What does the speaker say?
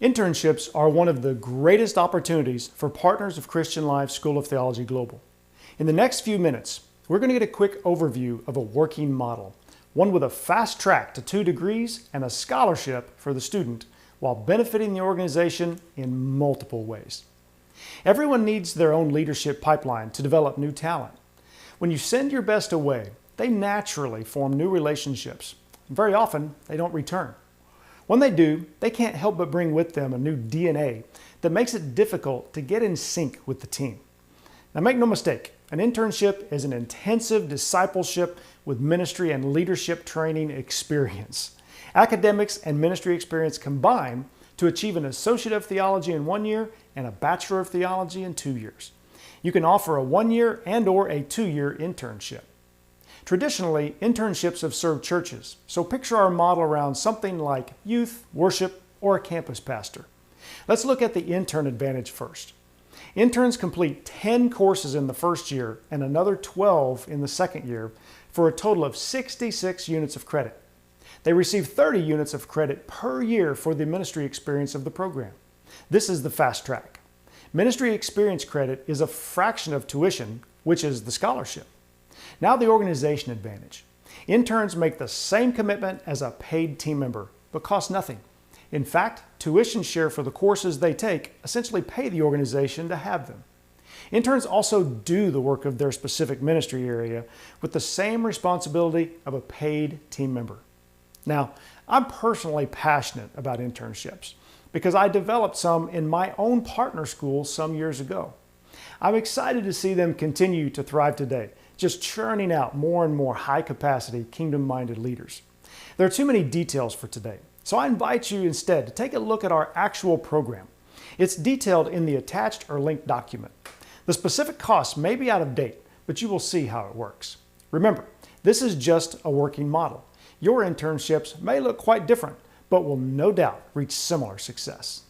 Internships are one of the greatest opportunities for partners of Christian Life School of Theology Global. In the next few minutes, we're going to get a quick overview of a working model, one with a fast track to 2 degrees and a scholarship for the student, while benefiting the organization in multiple ways. Everyone needs their own leadership pipeline to develop new talent. When you send your best away, they naturally form new relationships. Very often, they don't return. When they do, they can't help but bring with them a new DNA that makes it difficult to get in sync with the team. Now make no mistake, an internship is an intensive discipleship with ministry and leadership training experience. Academics and ministry experience combine to achieve an Associate of Theology in 1 year and a Bachelor of Theology in 2 years. You can offer a 1-year and/or a 2-year internship. Traditionally, internships have served churches, so picture our model around something like youth, worship, or a campus pastor. Let's look at the intern advantage first. Interns complete 10 courses in the first year and another 12 in the second year for a total of 66 units of credit. They receive 30 units of credit per year for the ministry experience of the program. This is the fast track. Ministry experience credit is a fraction of tuition, which is the scholarship. Now the organization advantage. Interns make the same commitment as a paid team member, but cost nothing. In fact, tuition share for the courses they take essentially pay the organization to have them. Interns also do the work of their specific ministry area with the same responsibility of a paid team member. Now, I'm personally passionate about internships because I developed some in my own partner school some years ago. I'm excited to see them continue to thrive today, just churning out more and more high-capacity, kingdom-minded leaders. There are too many details for today, so I invite you instead to take a look at our actual program. It's detailed in the attached or linked document. The specific costs may be out of date, but you will see how it works. Remember, this is just a working model. Your internships may look quite different, but will no doubt reach similar success.